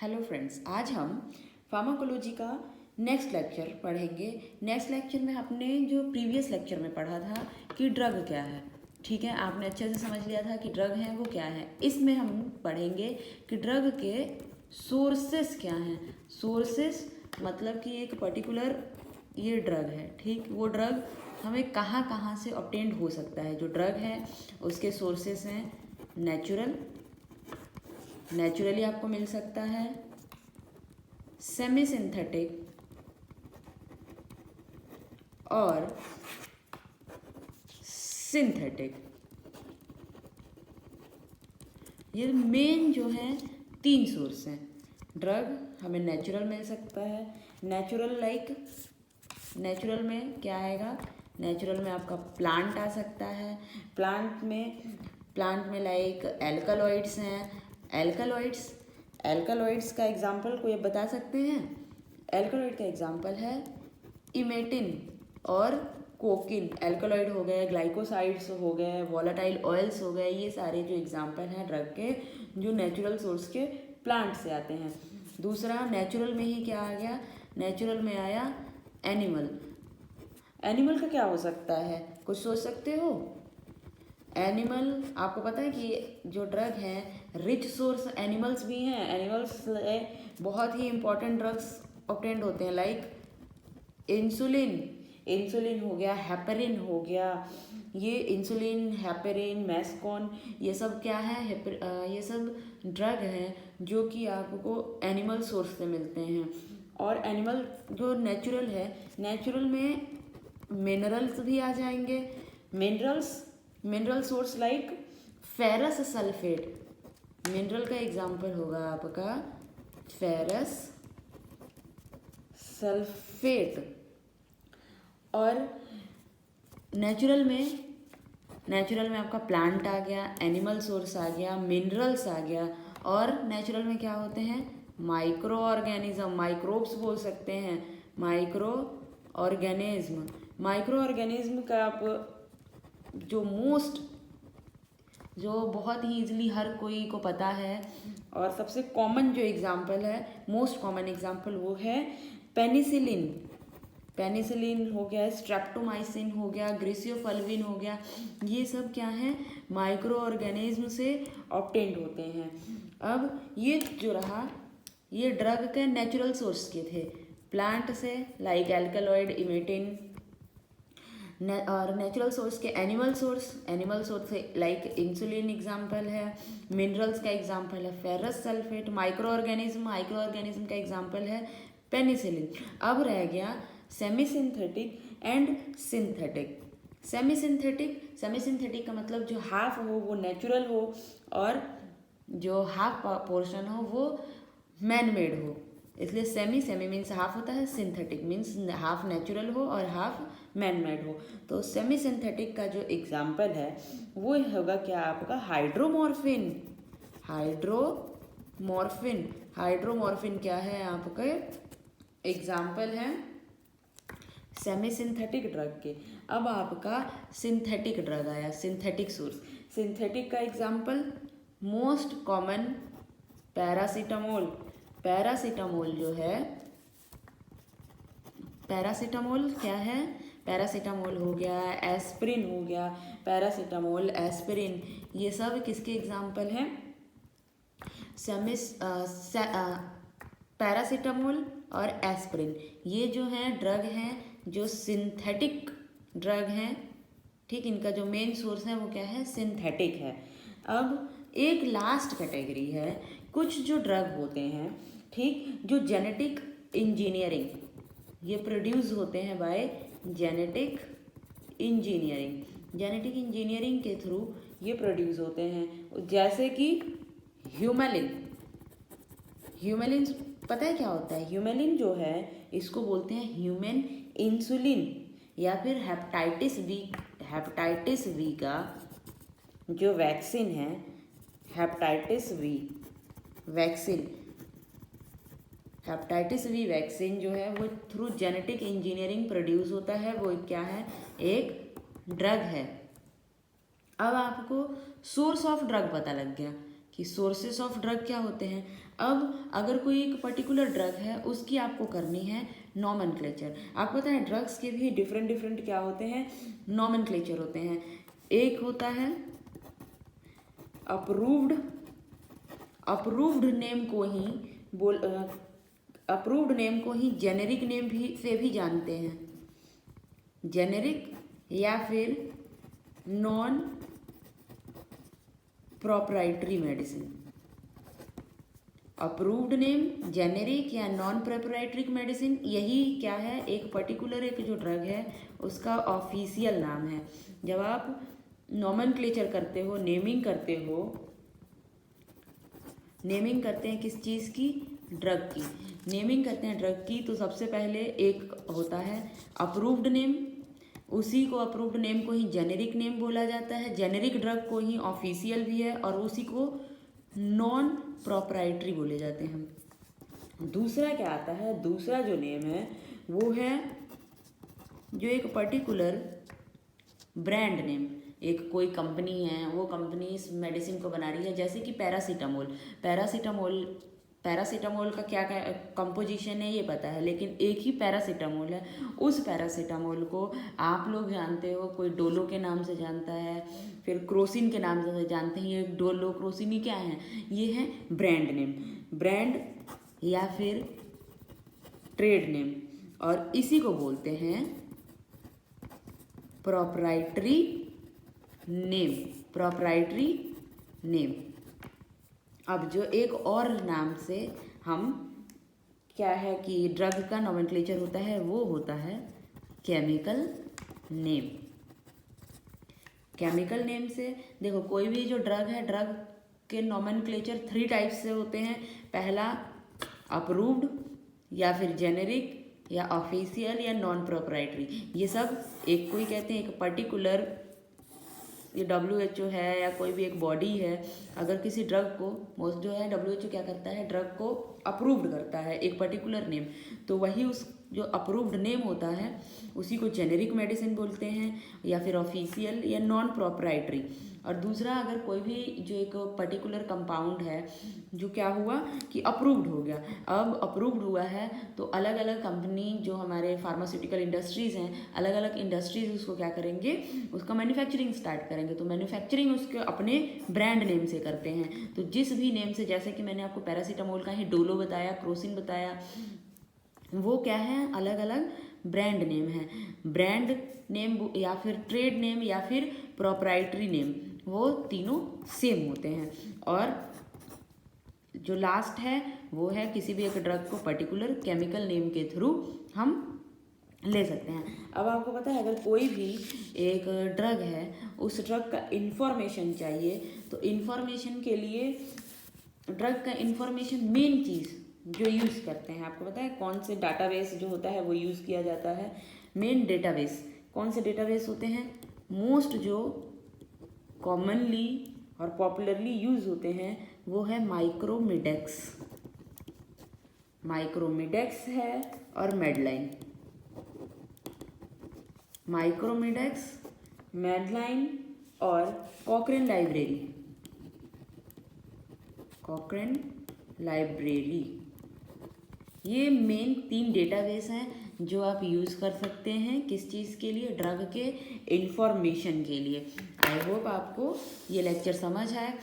Hello friends, आज हम pharmacology का नेक्स्ट लेक्चर पढ़ेंगे। नेक्स्ट लेक्चर में आपने जो प्रीवियस लेक्चर में पढ़ा था कि ड्रग क्या है, ठीक है, आपने अच्छे से समझ लिया था कि ड्रग है वो क्या है। इसमें हम पढ़ेंगे कि ड्रग के सोर्सेस क्या हैं। सोर्सेस मतलब कि एक पर्टिकुलर ये ड्रग है, ठीक, वो ड्रग हमें कहाँ कहाँ से ऑब्टेन्ड हो सकता है। जो ड्रग है उसके सोर्सेस हैं नेचुरली आपको मिल सकता है, सेमी सिंथेटिक और सिंथेटिक। ये मेन जो है 3 सोर्स हैं। ड्रग हमें नेचुरल मिल सकता है। नेचुरल में क्या आएगा? नेचुरल में आपका प्लांट आ सकता है। प्लांट में लाइक एल्कलॉइड्स हैं। एल्कलॉइड्स का एग्जांपल कोई बता सकते हैं? एल्कलॉइड का एग्जांपल है इमेटिन और कोकिन। एल्कलॉइड हो गए, ग्लाइकोसाइड्स हो गए, वॉलेटाइल ऑयल्स हो गए, ये सारे जो एग्जांपल हैं ड्रग के, जो नेचुरल सोर्स के प्लांट से आते हैं। दूसरा, नेचुरल में ही क्या आ गया? नेचुरल में आया एनिमल का क्या हो सकता है? कुछ सोच सकते हो? एनिमल, आपको पता है कि जो ड्रग है रिच सोर्स एनिमल्स भी हैं। एनिमल्स बहुत ही इंपॉर्टेंट ड्रग्स ऑब्टेन्ड होते हैं, लाइक इंसुलिन हो गया, हेपेरिन हो गया। ये इंसुलिन, हेपेरिन, मैस्कॉन, ये सब क्या है? ये सब ड्रग हैं जो कि आपको एनिमल सोर्स से मिलते हैं। और एनिमल जो नेचुरल है, नेचुरल में मिनरल्स भी आ जाएंगे। Mineral source like ferrous sulphate. Mineral का एग्जांपल होगा आपका फेरस सल्फेट। और नेचुरल में आपका प्लांट आ गया, एनिमल सोर्स आ गया, मिनरल्स आ गया। और नेचुरल में क्या होते हैं? माइक्रो ऑर्गेनिज्म, माइक्रोब्स बोल सकते हैं। माइक्रो ऑर्गेनिज्म का आप जो बहुत ही ईजिली हर कोई को पता है और सबसे कॉमन जो एग्जांपल है, मोस्ट कॉमन एग्जांपल, वो है पेनिसिलिन हो गया, स्ट्रेप्टोमाइसिन हो गया, ग्रेसियोफल्विन हो गया। ये सब क्या है? माइक्रो ऑर्गेनिज्म से ऑब्टेन्ड होते हैं। अब ये जो रहा, ये ड्रग के नेचुरल सोर्स के थे, प्लांट से लाइक एल्कलॉइड, इमेटिन। और नेचुरल सोर्स के एनिमल सोर्स से लाइक इंसुलिन एग्जांपल है। मिनरल्स का एग्जांपल है फेरस सल्फेट। माइक्रो ऑर्गेनिज्म का एग्जांपल है पेनिसिलिन। अब रह गया semi synthetic and synthetic. Semi synthetic का मतलब जो हाफ हो वो नेचुरल हो और जो हाफ पोर्शन हो वो मैन मेड हो, इसलिए सेमी मीन्स हाफ होता है, सिंथेटिक मीन्स हाफ नेचुरल हो और हाफ मैन मेड हो। तो सेमी सिंथेटिक का जो एग्जाम्पल है वो होगा क्या आपका? हाइड्रोमॉर्फिन क्या है आपका? एग्जाम्पल है सेमी सिंथेटिक ड्रग के। अब आपका सिंथेटिक ड्रग आया, सिंथेटिक सोर्स। सिंथेटिक का एग्जाम्पल मोस्ट कॉमन पैरासीटामोल जो है, पैरासीटामोल क्या है? पैरासीटामोल हो गया, एस्पिरिन हो गया, पैरासीटामोल, एस्पिरिन, ये सब किसके एग्जाम्पल हैं? पैरासीटामोल और एस्पिरिन, ये जो हैं ड्रग हैं जो सिंथेटिक ड्रग हैं, ठीक। इनका जो मेन सोर्स है वो क्या है? सिंथेटिक है। अब एक लास्ट कैटेगरी है, कुछ जो ड्रग होते हैं, ठीक, जो जेनेटिक इंजीनियरिंग, ये प्रोड्यूस होते हैं बाय जेनेटिक इंजीनियरिंग के थ्रू ये प्रोड्यूस होते हैं। जैसे कि ह्यूमेलिन पता है क्या होता है? ह्यूमेलिन जो है इसको बोलते हैं ह्यूमन इंसुलिन, या फिर हेपेटाइटिस बी का जो वैक्सीन है, हेपेटाइटिस बी वैक्सीन जो है वो थ्रू जेनेटिक इंजीनियरिंग प्रोड्यूस होता है। वो क्या है? एक ड्रग है। अब आपको सोर्स ऑफ ड्रग पता लग गया कि सोर्सेस ऑफ ड्रग क्या होते हैं। अब अगर कोई एक पर्टिकुलर ड्रग है उसकी आपको करनी है नॉमेनक्लेचर। आपको पता है ड्रग्स के भी डिफरेंट डिफरेंट क्या होते हैं, नॉमेनक्लेचर होते हैं। एक होता है अप्रूव्ड, अप्रूव्ड नेम को ही अप्रूव्ड नेम को ही जेनेरिक नेम भी से भी जानते हैं, जेनेरिक या फिर non proprietary medicine. Approved name, generic या नॉन प्रोप्राइटरी मेडिसिन, यही क्या है, एक पर्टिकुलर एक जो ड्रग है उसका ऑफिशियल नाम है। जब आप नॉमेनक्लेचर करते हो, नेमिंग करते हो, नेमिंग करते हैं किस चीज़ की, ड्रग की नेमिंग करते हैं ड्रग की, तो सबसे पहले एक होता है अप्रूव्ड नेम, उसी को अप्रूव्ड नेम को ही जेनेरिक नेम बोला जाता है, जेनेरिक ड्रग को ही ऑफिशियल भी है, और उसी को नॉन प्रोप्राइटरी बोले जाते हैं। दूसरा क्या आता है, दूसरा जो नेम है वो है जो एक पर्टिकुलर ब्रांड नेम, एक कोई कंपनी है, वो कंपनी इस मेडिसिन को बना रही है, जैसे कि पैरासीटामोल। पैरासीटामोल, पैरासीटामोल का क्या क्या कंपोजिशन है ये पता है, लेकिन एक ही पैरासीटामोल है। उस पैरासीटामोल को आप लोग जानते हो, कोई डोलो के नाम से जानता है, फिर क्रोसिन के नाम से जानते हैं। ये डोलो क्रोसिन ही क्या है, ये है ब्रांड नेम, ब्रांड या फिर ट्रेड नेम, और इसी को बोलते हैं प्रोप्राइटरी नेम, प्रोप्राइटरी नेम। अब जो एक और नाम से हम क्या है कि ड्रग का नोमेनक्लेचर होता है वो होता है केमिकल नेम। केमिकल नेम से देखो कोई भी जो ड्रग है, ड्रग के नोमेनक्लेचर 3 टाइप्स से होते हैं। पहला अप्रूव्ड या फिर जेनेरिक या ऑफिशियल या नॉन प्रोप्राइटरी, ये सब एक को ही कहते हैं। एक पर्टिकुलर ये WHO है या कोई भी एक बॉडी है, अगर किसी ड्रग को, मोस्ट जो है WHO क्या करता है, ड्रग को अप्रूव्ड करता है एक पर्टिकुलर नेम, तो वही उस जो अप्रूव्ड नेम होता है उसी को जेनेरिक मेडिसिन बोलते हैं या फिर ऑफिशियल या नॉन प्रोप्राइटरी। और दूसरा, अगर कोई भी जो एक पर्टिकुलर कंपाउंड है जो क्या हुआ कि अप्रूव्ड हो गया, अब अप्रूव्ड हुआ है तो अलग अलग कंपनी जो हमारे फार्मास्यूटिकल इंडस्ट्रीज़ हैं, अलग अलग इंडस्ट्रीज उसको क्या करेंगे, उसका मैन्युफैक्चरिंग स्टार्ट करेंगे। तो मैन्युफैक्चरिंग उसके अपने ब्रांड नेम से करते हैं। तो जिस भी नेम से, जैसे कि मैंने आपको पैरासीटामोल का ही डोलो बताया, क्रोसिन बताया, वो क्या है, अलग अलग ब्रांड नेम है। ब्रांड नेम या फिर ट्रेड नेम या फिर प्रोप्राइटरी नेम, वो तीनों सेम होते हैं। और जो लास्ट है वो है किसी भी एक ड्रग को पर्टिकुलर केमिकल नेम के थ्रू हम ले सकते हैं। अब आपको पता है अगर कोई भी एक ड्रग है, उस ड्रग का इंफॉर्मेशन चाहिए, तो इंफॉर्मेशन के लिए ड्रग का इंफॉर्मेशन मेन चीज़ जो यूज़ करते हैं, आपको पता है कौन से डाटाबेस जो होता है वो यूज़ किया जाता है। मेन डेटाबेस कौन से डेटाबेस होते हैं, मोस्ट जो कॉमनली और पॉपुलरली यूज़ होते हैं वो है माइक्रोमिडेक्स, माइक्रोमिडेक्स है और मेडलाइन। माइक्रोमिडेक्स, मेडलाइन और कॉकरेन लाइब्रेरी, कॉकरेन लाइब्रेरी, ये मेन 3 डेटाबेस हैं जो आप यूज़ कर सकते हैं किस चीज़ के लिए, ड्रग के इंफॉर्मेशन के लिए। आई होप आपको ये लेक्चर समझ आए।